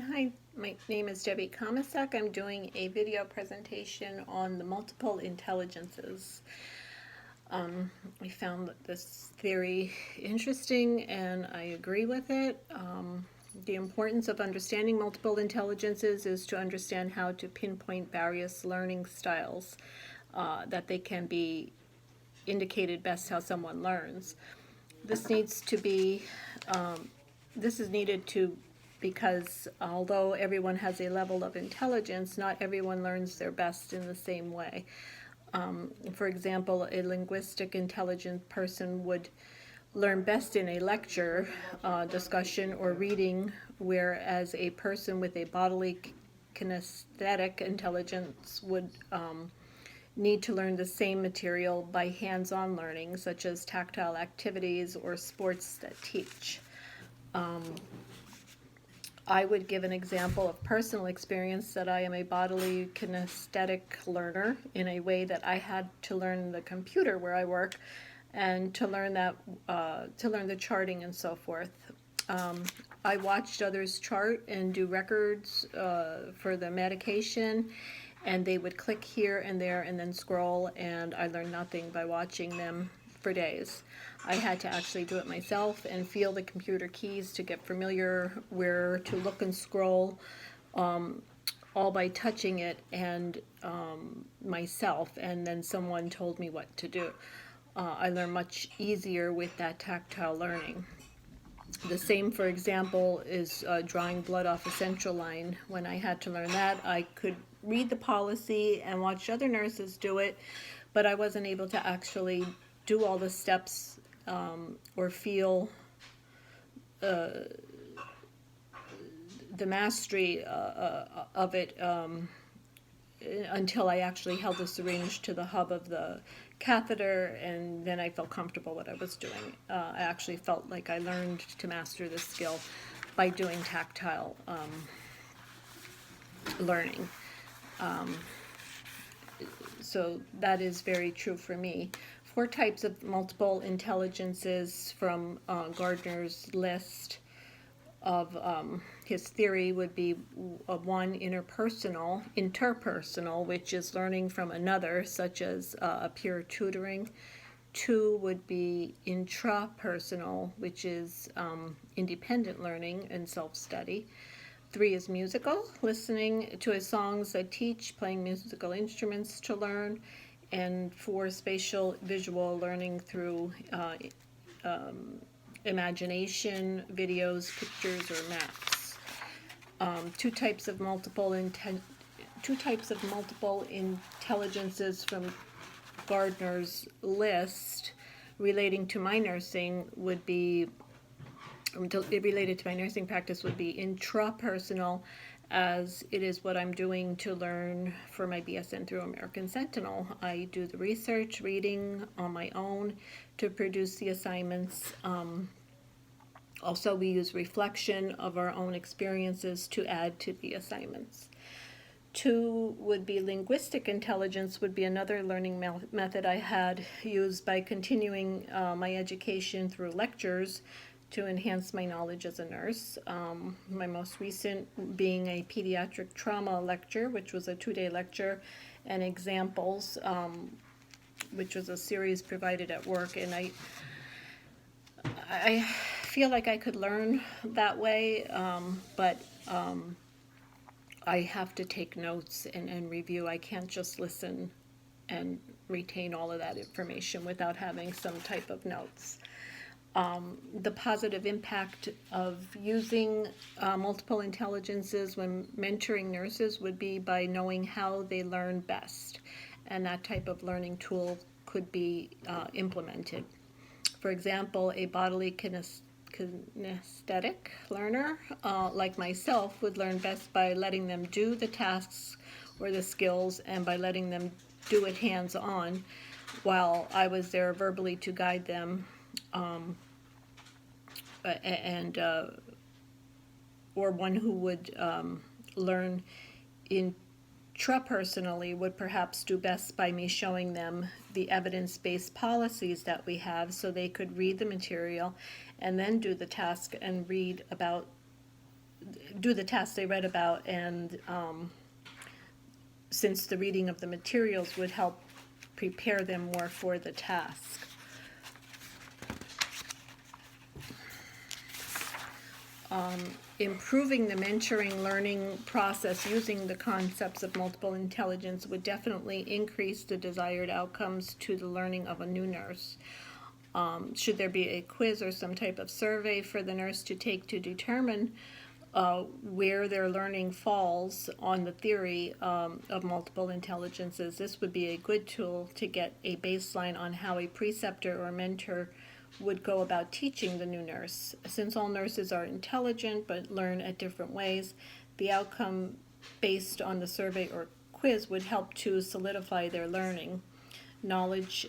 Hi, my name is Debbie Komisak. I'm doing a video presentation on the multiple intelligences. I found this theory interesting and I agree with it. The importance of understanding multiple intelligences is to understand how to pinpoint various learning styles, that they can be indicated best how someone learns. This needs to be this is needed to because although everyone has a level of intelligence, not everyone learns their best in the same way. For example, a linguistic intelligent person would learn best in a lecture, discussion, or reading, whereas a person with a bodily kinesthetic intelligence would need to learn the same material by hands-on learning, such as tactile activities or sports that teach. I would give an example of personal experience that I am a bodily kinesthetic learner in a way that I had to learn the computer where I work and to learn the charting and so forth. I watched others chart and do records for the medication, and they would click here and there and then scroll, and I learned nothing by watching them for days. I had to actually do it myself and feel the computer keys to get familiar where to look and scroll, all by touching it and myself, and then someone told me what to do. I learned much easier with that tactile learning. The same, for example, is drawing blood off a central line. When I had to learn that, I could read the policy and watch other nurses do it, but I wasn't able to actually do all the steps or feel the mastery of it until I actually held the syringe to the hub of the catheter, and then I felt comfortable what I was doing. I actually felt like I learned to master this skill by doing tactile learning. So that is very true for me. 4 types of multiple intelligences from Gardner's list of his theory would be 1, interpersonal, which is learning from another, such as a peer tutoring. 2 would be intrapersonal, which is independent learning and self-study. 3 is musical, listening to songs that teach, playing musical instruments to learn. And 4, spatial visual, learning through imagination, videos, pictures, or maps. Two types of multiple intelligences from Gardner's list relating to my nursing would be related to my nursing practice would be intrapersonal, as it is what I'm doing to learn for my BSN through American Sentinel. I do the research, reading on my own to produce the assignments. Also, we use reflection of our own experiences to add to the assignments. 2 would be linguistic intelligence, would be another learning method I had used by continuing my education through lectures to enhance my knowledge as a nurse. My most recent being a pediatric trauma lecture, which was a 2-day lecture, and examples, which was a series provided at work. And I feel like I could learn that way, but I have to take notes and review. I can't just listen and retain all of that information without having some type of notes. The positive impact of using multiple intelligences when mentoring nurses would be by knowing how they learn best, and that type of learning tool could be implemented. For example, a bodily kinesthetic learner, like myself, would learn best by letting them do the tasks or the skills and by letting them do it hands-on while I was there verbally to guide them, and or one who would learn intrapersonally would perhaps do best by me showing them the evidence-based policies that we have so they could read the material and then do the task and read about do the tasks they read about, and since the reading of the materials would help prepare them more for the task. Improving the mentoring learning process using the concepts of multiple intelligence would definitely increase the desired outcomes to the learning of a new nurse. Should there be a quiz or some type of survey for the nurse to take to determine where their learning falls on the theory of multiple intelligences? This would be a good tool to get a baseline on how a preceptor or mentor would go about teaching the new nurse. Since all nurses are intelligent but learn at different ways, the outcome based on the survey or quiz would help to solidify their learning knowledge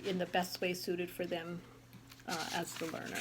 in the best way suited for them as the learner.